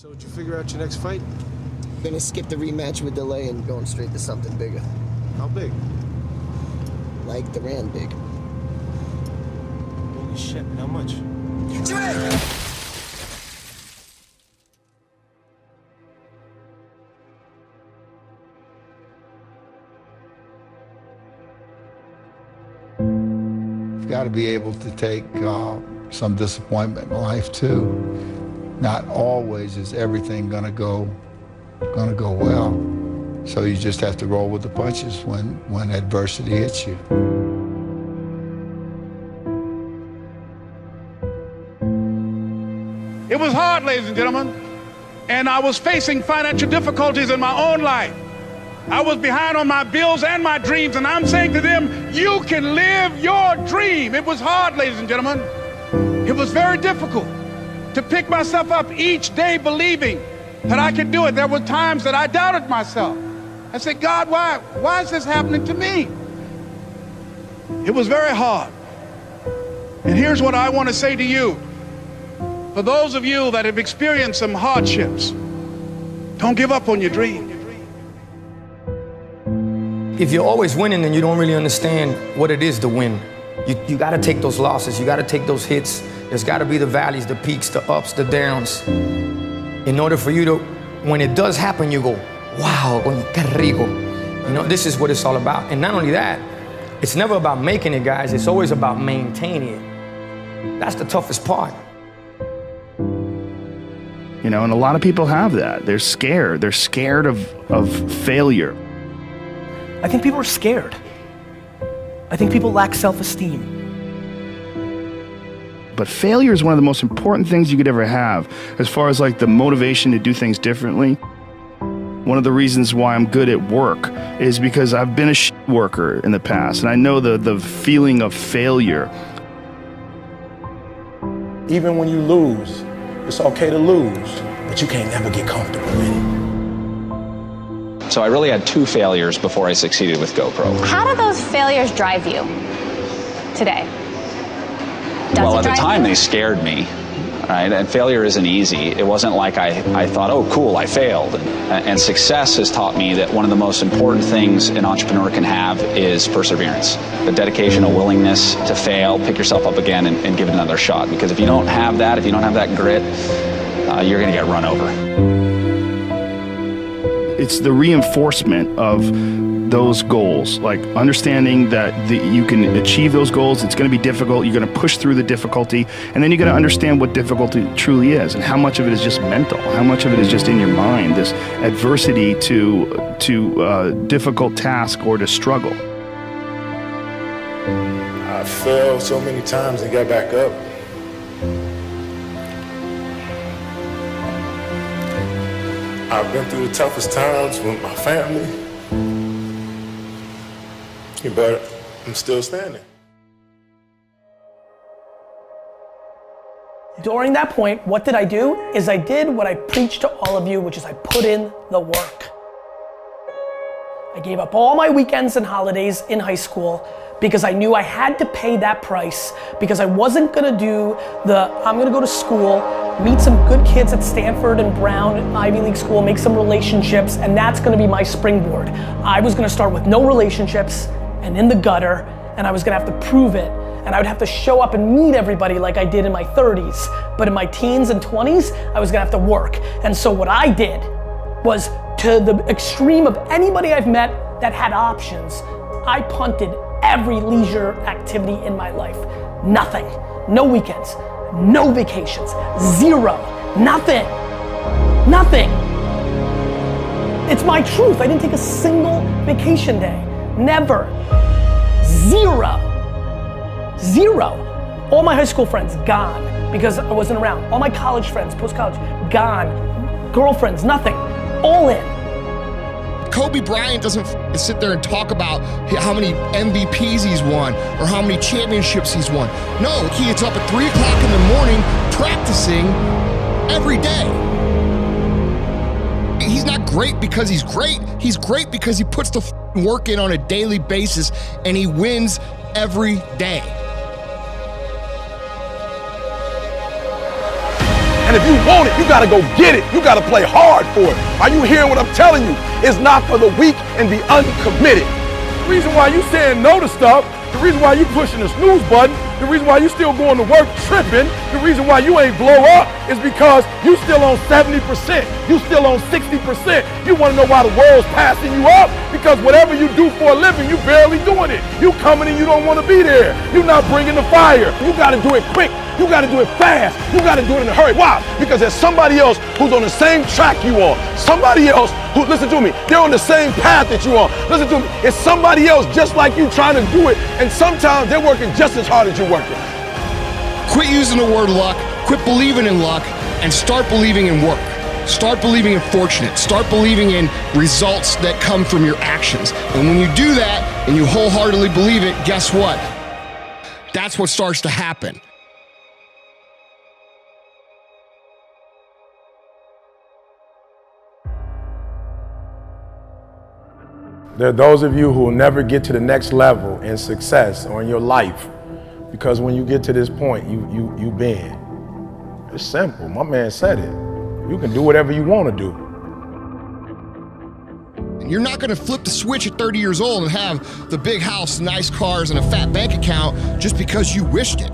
So did you figure out your next fight? Gonna skip the rematch with delay and going straight to something bigger. How big? Like the Rand big. Holy shit, how much? You've got to be able to take some disappointment in life too. Not always is everything gonna go well. So you just have to roll with the punches when adversity hits you. It was hard, ladies and gentlemen, and I was facing financial difficulties in my own life. I was behind on my bills and my dreams, and I'm saying to them, you can live your dream. It was hard, ladies and gentlemen. It was very difficult to pick myself up each day believing that I could do it. There were times that I doubted myself. I said, God, why is this happening to me? It was very hard. And here's what I want to say to you. For those of you that have experienced some hardships, don't give up on your dream. If you're always winning, then you don't really understand what it is to win. You got to take those losses. You got to take those hits. There's got to be the valleys, the peaks, the ups, the downs. In order for you to, when it does happen, you go, wow, qué rico. You know, this is what it's all about. And not only that, it's never about making it, guys. It's always about maintaining it. That's the toughest part. You know, and a lot of people have that. They're scared. They're scared of failure. I think people are scared. I think people lack self-esteem. But failure is one of the most important things you could ever have, as far as like the motivation to do things differently. One of the reasons why I'm good at work is because I've been a worker in the past, and I know the feeling of failure. Even when you lose, it's okay to lose, but you can't never get comfortable with it. So I really had 2 failures before I succeeded with GoPro. How do those failures drive you today? Well, at the time they scared me, right? And failure isn't easy. It wasn't like I thought, oh, cool, I failed. And success has taught me that one of the most important things an entrepreneur can have is perseverance. The dedication, a willingness to fail, pick yourself up again and give it another shot. Because if you don't have that, if you don't have that grit, you're going to get run over. It's the reinforcement of those goals, like understanding that you can achieve those goals. It's going to be difficult. You're going to push through the difficulty, and then you're going to understand what difficulty truly is and how much of it is just mental, how much of it is just in your mind, this adversity to difficult task or to struggle. I fell so many times and got back up. I've been through the toughest times with my family, but I'm still standing. During that point, what did I do? I did what I preach to all of you, which is I put in the work. I gave up all my weekends and holidays in high school because I knew I had to pay that price, because I wasn't gonna do I'm gonna go to school, meet some good kids at Stanford and Brown, Ivy League school, make some relationships, and that's gonna be my springboard. I was gonna start with no relationships and in the gutter, and I was gonna have to prove it, and I would have to show up and meet everybody like I did in my 30s. But in my teens and 20s, I was gonna have to work. And so what I did was, to the extreme of anybody I've met that had options, I punted every leisure activity in my life. Nothing. No weekends. No vacations. Zero. Nothing. Nothing. It's my truth. I didn't take a single vacation day. Never. Zero. Zero. All my high school friends, gone, because I wasn't around. All my college friends, post-college, gone. Girlfriends, nothing. All in. Kobe Bryant doesn't sit there and talk about how many MVPs he's won or how many championships he's won. No, he gets up at 3 o'clock in the morning practicing every day. He's not great because he's great. He's great because he puts the work in on a daily basis and he wins every day. And if you want it, you gotta go get it. You gotta play hard for it. Are you hearing what I'm telling you? It's not for the weak and the uncommitted. The reason why you saying no to stuff, the reason why you pushing the snooze button, the reason why you still going to work tripping, the reason why you ain't blow up is because you still on 70%, you still on 60%. You want to know why the world's passing you up? Because whatever you do for a living, you barely doing it. You coming and you don't want to be there. You're not bringing the fire. You got to do it quick. You got to do it fast. You got to do it in a hurry. Why? Because there's somebody else who's on the same track you on. Somebody else who, listen to me, they're on the same path that you on. Listen to me, it's somebody else just like you trying to do it, and sometimes they're working just as hard as you're working. Quit using the word luck, quit believing in luck, and start believing in work. Start believing in fortunate. Start believing in results that come from your actions. And when you do that and you wholeheartedly believe it, guess what? That's what starts to happen. There are those of you who will never get to the next level in success or in your life because when you get to this point, you bend. It's simple. My man said it. You can do whatever you want to do. And you're not going to flip the switch at 30 years old and have the big house, nice cars, and a fat bank account just because you wished it.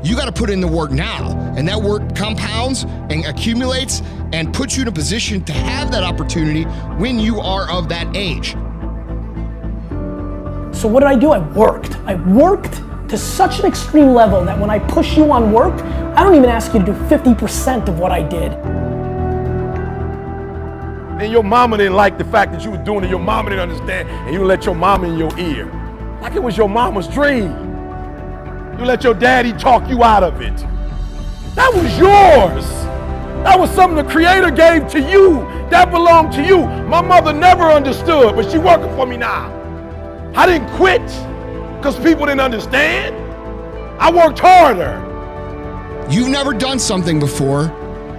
You got to put in the work now, and that work compounds and accumulates and puts you in a position to have that opportunity when you are of that age. So what did I do? I worked. I worked to such an extreme level that when I push you on work, I don't even ask you to do 50% of what I did. And your mama didn't like the fact that you were doing it. Your mama didn't understand, and you let your mama in your ear. Like it was your mama's dream. You let your daddy talk you out of it. That was yours. That was something the Creator gave to you. That belonged to you. My mother never understood, but she's working for me now. I didn't quit because people didn't understand. I worked harder. You've never done something before.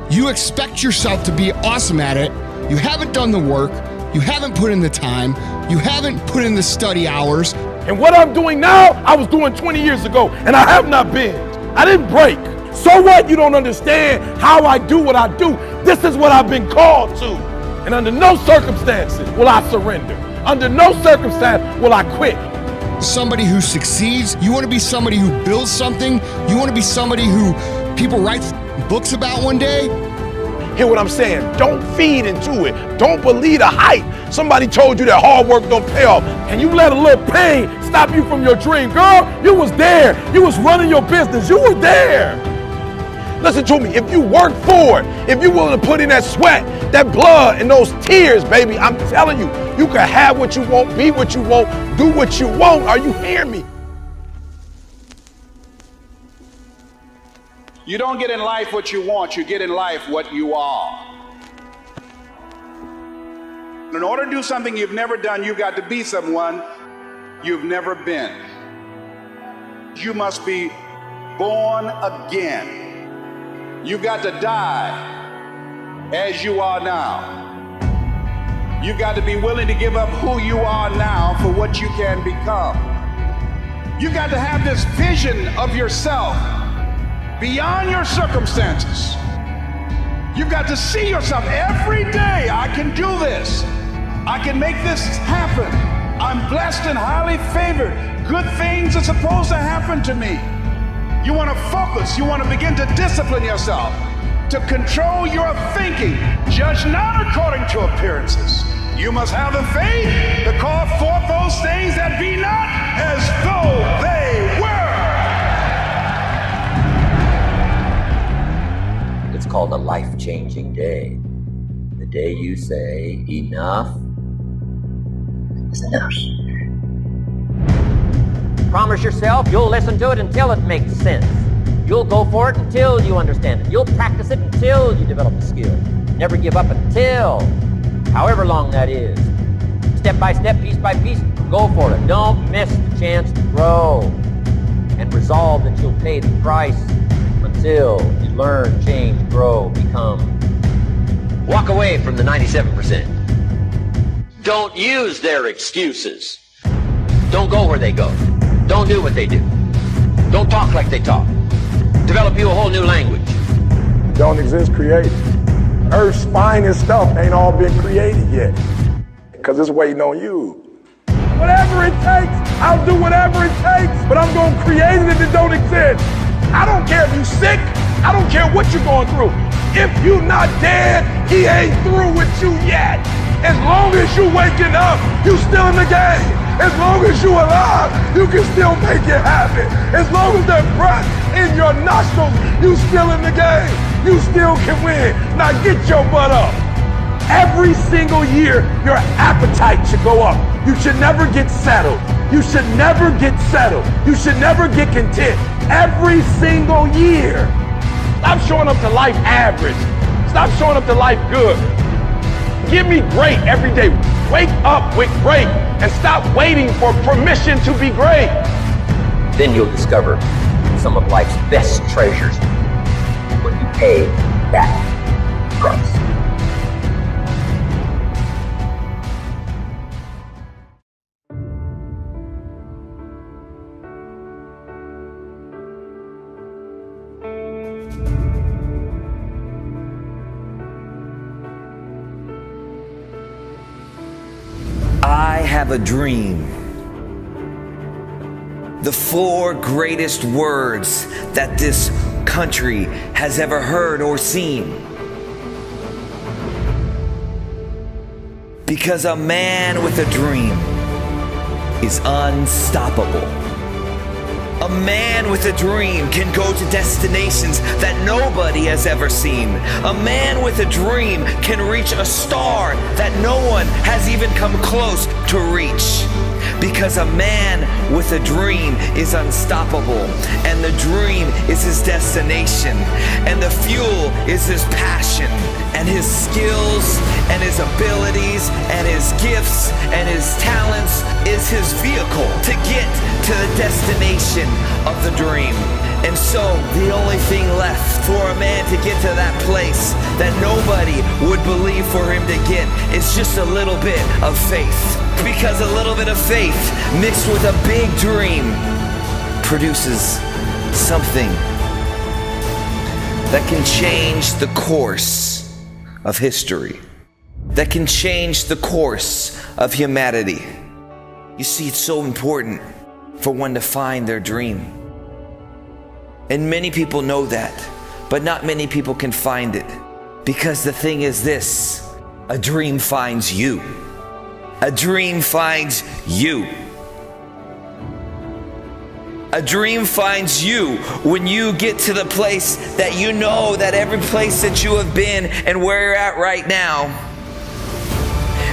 You expect yourself to be awesome at it. You haven't done the work. You haven't put in the time. You haven't put in the study hours. And what I'm doing now, I was doing 20 years ago, and I have not been. I didn't break. So what? You don't understand how I do what I do. This is what I've been called to. And under no circumstances will I surrender. Under no circumstance will I quit. Somebody who succeeds. You want to be somebody who builds something. You want to be somebody who people write books about one day. Hear what I'm saying? Don't feed into it. Don't believe the hype. Somebody told you that hard work don't pay off, and you let a little pain stop you from your dream. Girl, you was there. You was running your business. You were there. Listen to me. If you work for it, if you're willing to put in that sweat, that blood, and those tears, baby, I'm telling you, you can have what you want, be what you want, do what you want. Are you hearing me? You don't get in life what you want, you get in life what you are. In order to do something you've never done, you've got to be someone you've never been. You must be born again. You've got to die as you are now. You've got to be willing to give up who you are now for what you can become. You've got to have this vision of yourself beyond your circumstances. You've got to see yourself every day. I can do this. I can make this happen. I'm blessed and highly favored. Good things are supposed to happen to me. You want to focus. You want to begin to discipline yourself, to control your thinking. Judge not according to appearances. You must have the faith to call forth those things that be not as though they were. It's called a life-changing day. The day you say, enough is enough. Promise yourself you'll listen to it until it makes sense. You'll go for it until you understand it. You'll practice it until you develop the skill. Never give up until, however long that is. Step by step, piece by piece, go for it. Don't miss the chance to grow. And resolve that you'll pay the price until you learn, change, grow, become. Walk away from the 97%. Don't use their excuses. Don't go where they go. Don't do what they do. Don't talk like they talk. Develop you a whole new language. don't exist created. Earth's spine and stuff ain't all been created yet, because it's waiting on you. Whatever it takes, I'll do whatever it takes, but I'm gonna create it if it don't exist. I don't care if you're sick, I don't care what you're going through. If you're not dead, he ain't through with you yet. As long as you waking up, you still in the game. As long as you alive, you can still make it happen. As long as there's breath in your nostrils, you still in the game. You still can win. Now get your butt up. Every single year, your appetite should go up. You should never get settled. You should never get settled. You should never get content. Every single year. Stop showing up to life average. Stop showing up to life good. Give me great every day. Wake up with great and stop waiting for permission to be great. Then you'll discover some of life's best treasures when you pay that price. I have a dream. The 4 greatest words that this country has ever heard or seen. Because a man with a dream is unstoppable. A man with a dream can go to destinations that nobody has ever seen. A man with a dream can reach a star that no one has even come close to reach. Because a man with a dream is unstoppable, and the dream is his destination, and the fuel is his passion, and his skills, and his abilities, and his gifts, and his talents is his vehicle to get to the destination of the dream. And so the only thing left for a man to get to that place that nobody would believe for him to get is just a little bit of faith. Because a little bit of faith mixed with a big dream produces something that can change the course of history, that can change the course of humanity. You see, it's so important for one to find their dream. And many people know that, but not many people can find it. Because the thing is this, a dream finds you. A dream finds you. A dream finds you when you get to the place that you know that every place that you have been and where you're at right now,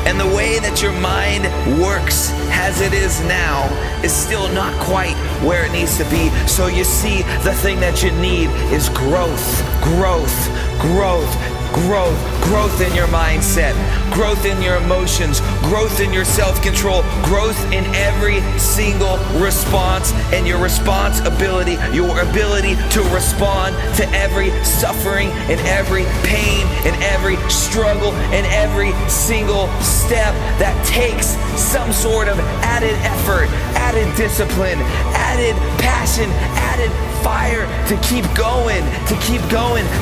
and the way that your mind works as it is now is still not quite where it needs to be. So you see, the thing that you need is growth, growth, growth, growth, growth in your mindset, growth in your emotions, growth in your self-control, growth in every single response, and your responsibility, your ability to respond to every suffering and every pain and every struggle and every single step that takes some sort of added effort, added discipline, added passion, added fire to keep going,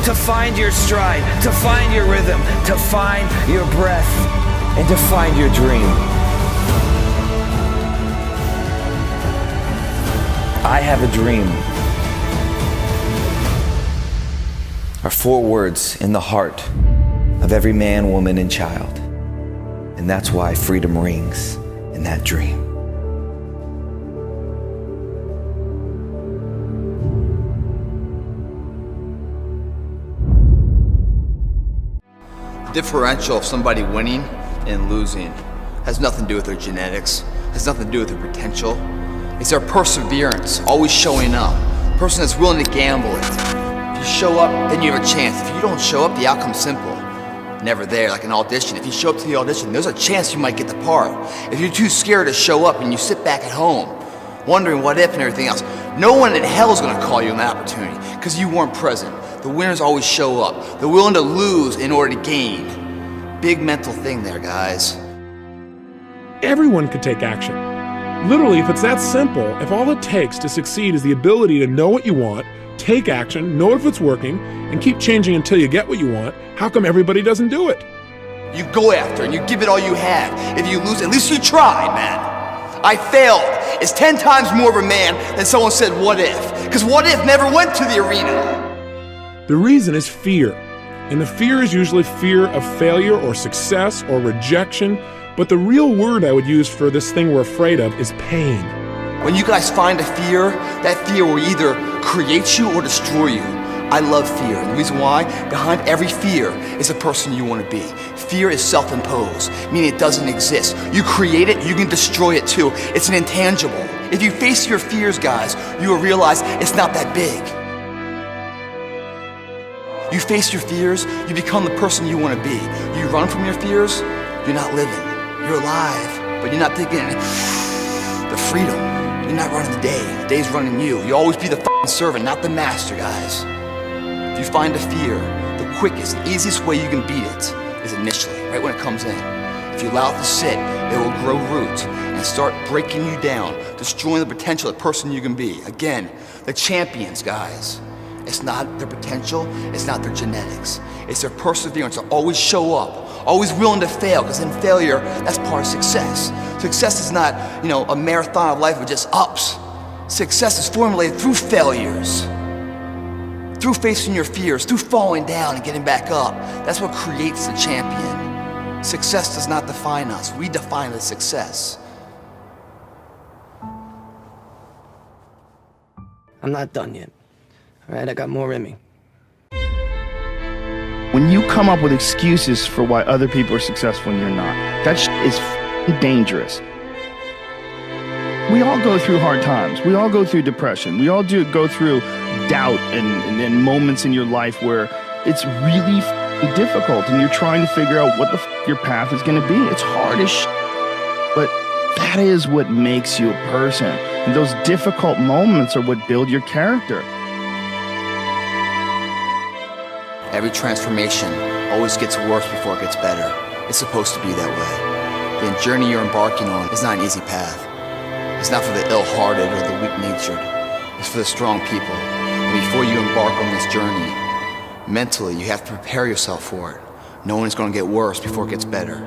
to find your stride, to find your rhythm, to find your breath, and to find your dream. I have a dream are 4 words in the heart of every man, woman, and child. And that's why freedom rings in that dream. Differential of somebody winning and losing has nothing to do with their genetics, has nothing to do with their potential. It's their perseverance, always showing up. A person that's willing to gamble it. If you show up, then you have a chance. If you don't show up, the outcome's simple. Never there, like an audition. If you show up to the audition, there's a chance you might get the part. If you're too scared to show up and you sit back at home, wondering what if and everything else, no one in hell is gonna call you on that opportunity because you weren't present. The winners always show up. They're willing to lose in order to gain. Big mental thing there, guys. Everyone could take action. Literally, if it's that simple, if all it takes to succeed is the ability to know what you want, take action, know if it's working, and keep changing until you get what you want, how come everybody doesn't do it? You go after and you give it all you have. If you lose, at least you tried, man. I failed. It's 10 times more of a man than someone said, what if? Because what if never went to the arena. The reason is fear. And the fear is usually fear of failure or success or rejection. But the real word I would use for this thing we're afraid of is pain. When you guys find a fear, that fear will either create you or destroy you. I love fear. And the reason why, behind every fear is a person you want to be. Fear is self-imposed, meaning it doesn't exist. You create it, you can destroy it too. It's an intangible. If you face your fears, guys, you will realize it's not that big. You face your fears, you become the person you want to be. You run from your fears, you're not living. You're alive, but you're not thinking the freedom. You're not running the day. The day's running you. You always be the f***ing servant, not the master, guys. If you find a fear, the quickest, the easiest way you can beat it is initially, right when it comes in. If you allow it to sit, it will grow roots and start breaking you down, destroying the potential of the person you can be. Again, the champions, guys. It's not their potential, it's not their genetics. It's their perseverance to always show up, always willing to fail, because in failure, that's part of success. Success is not, a marathon of life with just ups. Success is formulated through failures, through facing your fears, through falling down and getting back up. That's what creates the champion. Success does not define us. We define the success. I'm not done yet. All right, I got more in me. When you come up with excuses for why other people are successful and you're not, that is dangerous. We all go through hard times. We all go through depression. We all go through doubt and moments in your life where it's really difficult and you're trying to figure out what your path is going to be. It's hard as but that is what makes you a person. And those difficult moments are what build your character. Every transformation always gets worse before it gets better. It's supposed to be that way. The journey you're embarking on is not an easy path. It's not for the ill-hearted or the weak-natured. It's for the strong people. And before you embark on this journey, mentally, you have to prepare yourself for it, knowing it's going to get worse before it gets better.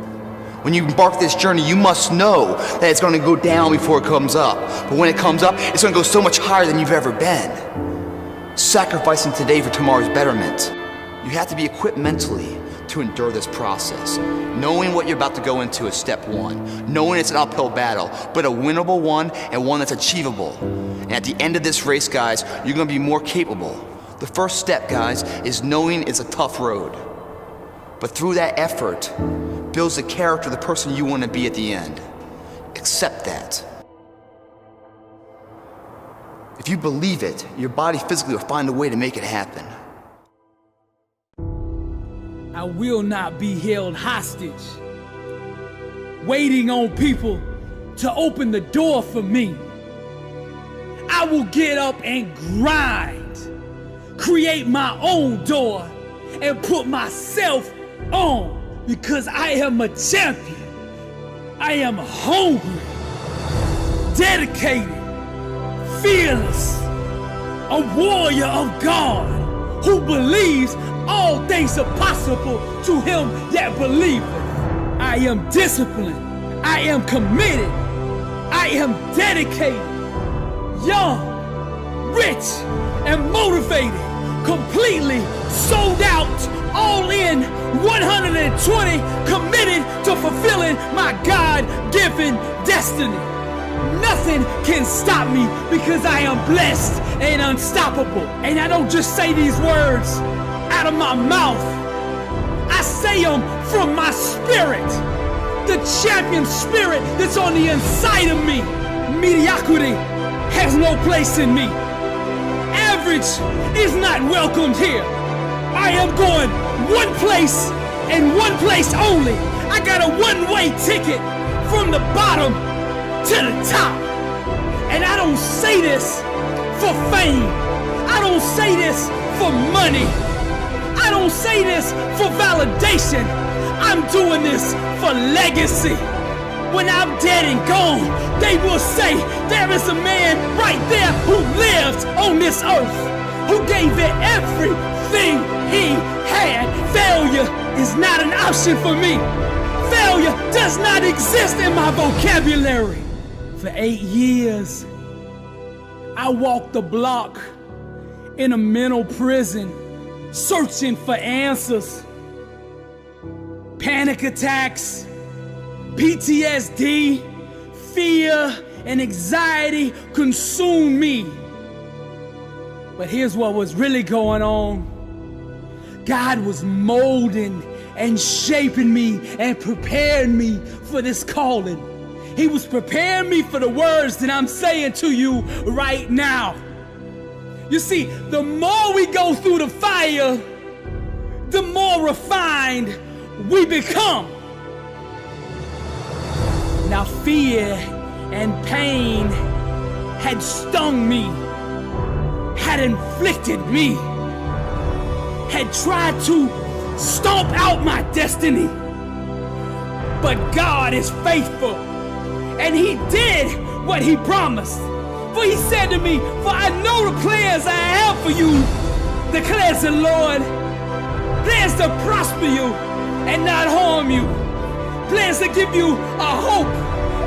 When you embark this journey, you must know that it's going to go down before it comes up. But when it comes up, it's going to go so much higher than you've ever been. Sacrificing today for tomorrow's betterment. You have to be equipped mentally to endure this process. Knowing what you're about to go into is step one. Knowing it's an uphill battle, but a winnable one and one that's achievable. And at the end of this race, guys, you're gonna be more capable. The first step, guys, is knowing it's a tough road. But through that effort, builds the character of the person you wanna be at the end. Accept that. If you believe it, your body physically will find a way to make it happen. I will not be held hostage, waiting on people to open the door for me. I will get up and grind, create my own door, and put myself on, because I am a champion. I am hungry, dedicated, fearless, a warrior of God who believes all things are possible to him that believeth. I am disciplined. I am committed. I am dedicated, young, rich, and motivated, completely sold out, all in, 120, committed to fulfilling my God-given destiny. Nothing can stop me because I am blessed and unstoppable. And I don't just say these words out of my mouth. I say them from my spirit. The champion spirit that's on the inside of me. Mediocrity has no place in me. Average is not welcomed here. I am going one place and one place only. I got a one-way ticket from the bottom to the top. And I don't say this for fame. I don't say this for money. I don't say this for validation. I'm doing this for legacy. When I'm dead and gone, they will say there is a man right there who lived on this earth. who gave it everything he had. Failure is not an option for me. Failure does not exist in my vocabulary. For 8 years, I walked the block in a mental prison, searching for answers. Panic attacks, PTSD, fear, and anxiety consumed me. But here's what was really going on. God was molding and shaping me and preparing me for this calling. He was preparing me for the words that I'm saying to you right now. You see, the more we go through the fire, the more refined we become. Now fear and pain had stung me, had inflicted me, had tried to stomp out my destiny. But God is faithful, and He did what He promised. For He said to me, for I know the plans I have for you, declares the Lord. Plans to prosper you and not harm you. Plans to give you a hope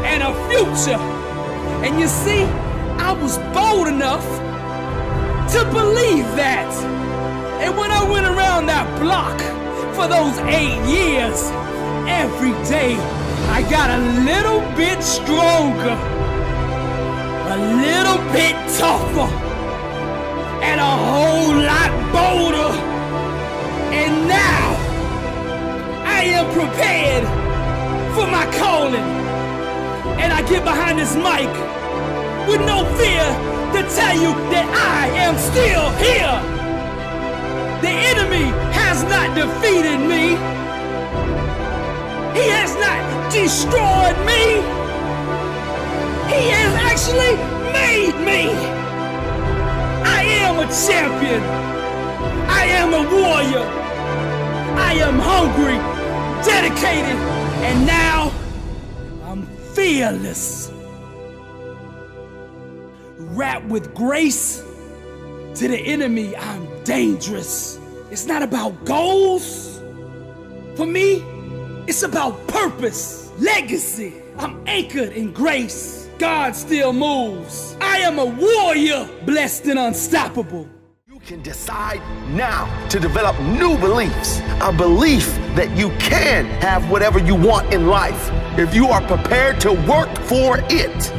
and a future. And you see, I was bold enough to believe that. And when I went around that block for those 8 years, every day I got a little bit stronger, a little bit tougher, and a whole lot bolder. And now I am prepared for my calling. And I get behind this mic with no fear to tell you that I am still here. The enemy has not defeated me. He has not destroyed me. He has actually made me. I am a champion. I am a warrior. I am hungry, dedicated, and now I'm fearless. Wrapped with grace. To the enemy, I'm dangerous. It's not about goals. For me, it's about purpose, legacy. I'm anchored in grace. God still moves. I am a warrior, blessed and unstoppable. You can decide now to develop new beliefs. A belief that you can have whatever you want in life if you are prepared to work for it.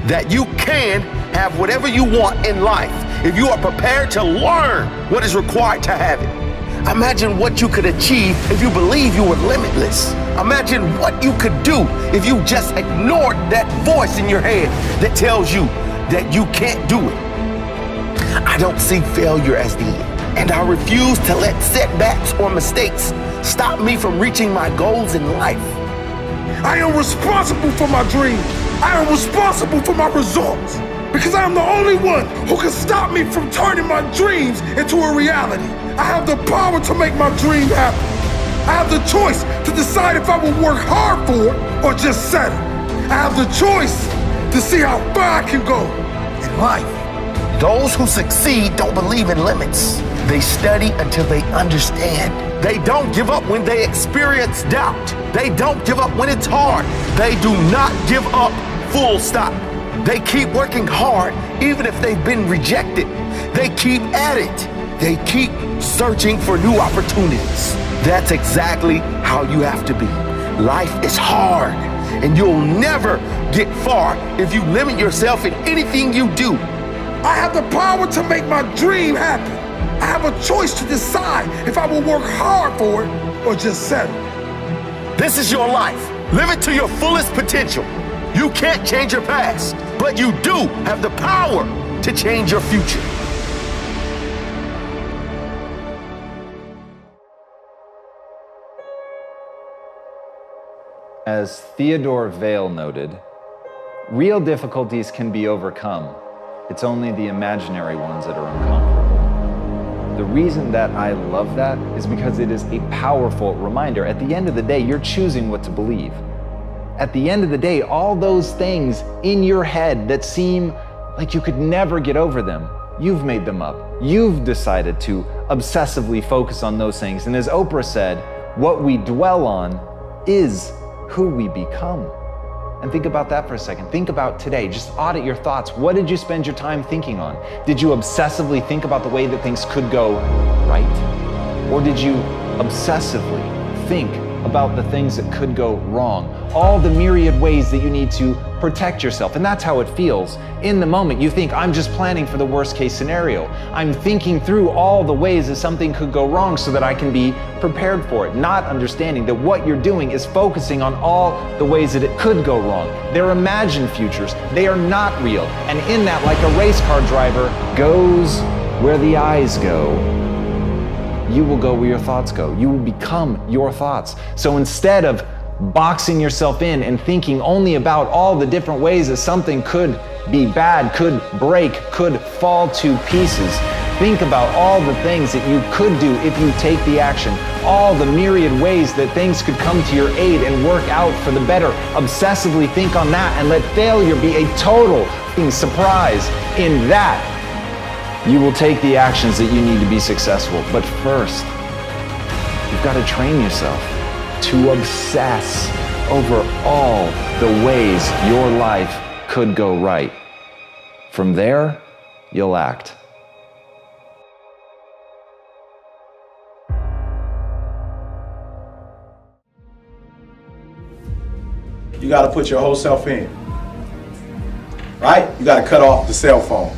That you can have whatever you want in life if you are prepared to learn what is required to have it. Imagine what you could achieve if you believe you were limitless. Imagine what you could do if you just ignored that voice in your head that tells you that you can't do it. I don't see failure as the end, and I refuse to let setbacks or mistakes stop me from reaching my goals in life. I am responsible for my dreams. I am responsible for my results. Because I am the only one who can stop me from turning my dreams into a reality. I have the power to make my dream happen. I have the choice to decide if I will work hard for it or just settle. I have the choice to see how far I can go in life. Those who succeed don't believe in limits. They study until they understand. They don't give up when they experience doubt. They don't give up when it's hard. They do not give up, full stop. They keep working hard even if they've been rejected. They keep at it. They keep searching for new opportunities. That's exactly how you have to be. Life is hard, and you'll never get far if you limit yourself in anything you do. I have the power to make my dream happen. I have a choice to decide if I will work hard for it or just settle. This is your life. Live it to your fullest potential. You can't change your past, but you do have the power to change your future. As Theodore Vail noted, real difficulties can be overcome. It's only the imaginary ones that are unconquerable. The reason that I love that is because it is a powerful reminder. At the end of the day, you're choosing what to believe. At the end of the day, all those things in your head that seem like you could never get over them, You've made them up. You've decided to obsessively focus on those things. And as Oprah said, what we dwell on is who we become. And think about that for a second. Think about today. Just audit your thoughts. What did you spend your time thinking on? Did you obsessively think about the way that things could go right? Or did you obsessively think about the things that could go wrong? All the myriad ways that you need to protect yourself. And that's how it feels. In the moment, you think, I'm just planning for the worst case scenario. I'm thinking through all the ways that something could go wrong so that I can be prepared for it, not understanding that what you're doing is focusing on all the ways that it could go wrong. They're imagined futures. They are not real. And in that, like a race car driver goes where the eyes go, you will go where your thoughts go. You will become your thoughts. So instead of boxing yourself in and thinking only about all the different ways that something could be bad, could break, could fall to pieces, think about all the things that you could do if you take the action, all the myriad ways that things could come to your aid and work out for the better. Obsessively think on that and let failure be a total surprise. In that, you will take the actions that you need to be successful. But first, you've got to train yourself to obsess over all the ways your life could go right. From there, you'll act. You got to put your whole self in, right? You got to cut off the cell phone.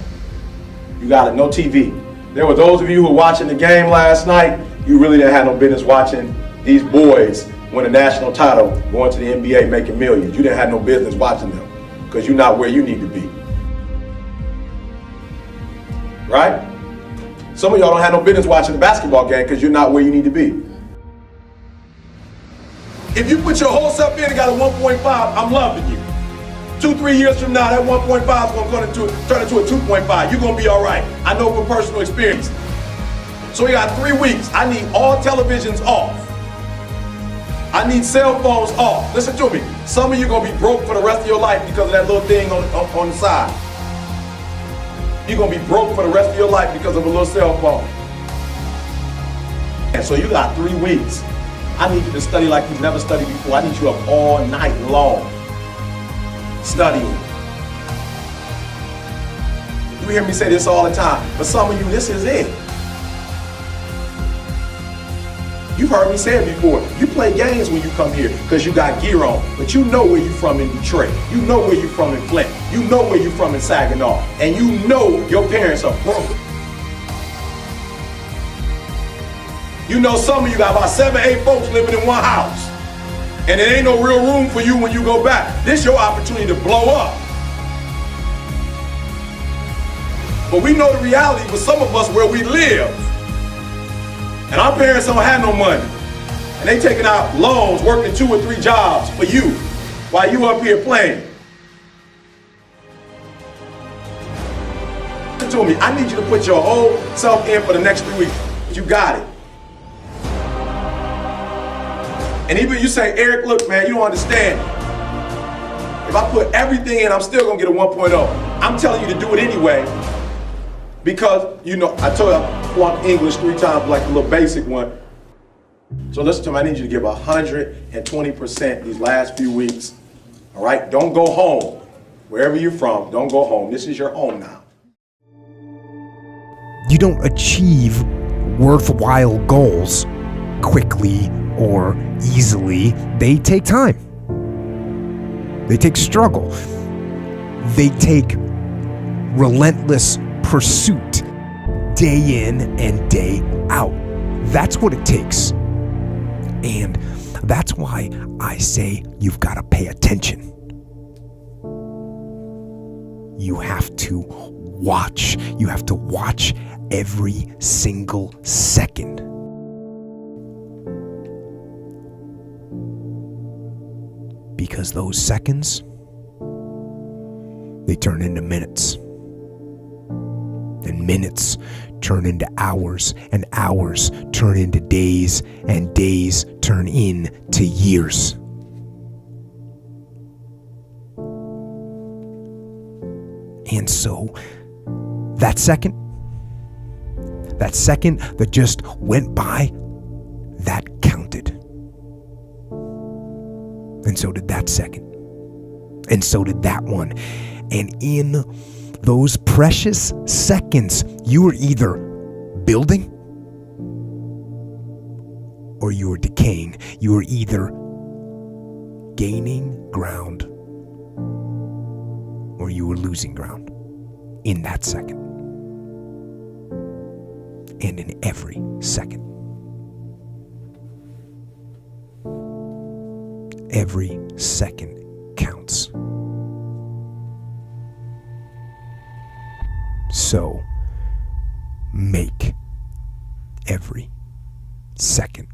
You got no TV. There were those of you who were watching the game last night, you really didn't have no business watching these boys win a national title, going to the NBA, making millions. You didn't have no business watching them because you're not where you need to be. Right? Some of y'all don't have no business watching the basketball game because you're not where you need to be. If you put your whole self in and got a 1.5, I'm loving you. 2-3 years from now, that 1.5 is going to turn into a 2.5. You're going to be all right. I know from personal experience. So we got 3 weeks. I need all televisions off. I need cell phones off. Listen to me. Some of you are going to be broke for the rest of your life because of that little thing on the side. You're going to be broke for the rest of your life because of a little cell phone. And so you got 3 weeks. I need you to study like you've never studied before. I need you up all night long studying. You hear me say this all the time, but some of you, this is it. You've heard me say it before. You play games when you come here because you got gear on, but you know where you're from in Detroit. You know where you're from in Flint. You know where you're from in Saginaw. And you know your parents are broke. You know some of you got about 7, 8 folks living in one house. And there ain't no real room for you when you go back. This is your opportunity to blow up. But we know the reality for some of us where we live. And our parents don't have no money. And they taking out loans, working 2 or 3 jobs for you while you up here playing. Listen to me, I need you to put your whole self in for the next 3 weeks. You got it. And even you say, Eric, look, man, you don't understand. If I put everything in, I'm still gonna get a 1.0. I'm telling you to do it anyway. Because, you know, I told you I flunked English 3 times, like a little basic one. So listen to me, I need you to give 120% these last few weeks. All right, don't go home. Wherever you're from, don't go home. This is your home now. You don't achieve worthwhile goals quickly or easily. They take time. They take struggle. They take relentless pursuit, day in and day out. That's what it takes. And that's why I say you've got to pay attention. You have to watch. You have to watch every single second. Because those seconds, they turn into minutes. And minutes turn into hours, and hours turn into days, and days turn into years. And so, that second, That second that just went by, that counted. And so did that second. And so did that one. And in those precious seconds, you were either building or you were decaying. You were either gaining ground or you were losing ground in that second. And in every second. Every second counts. So, make every second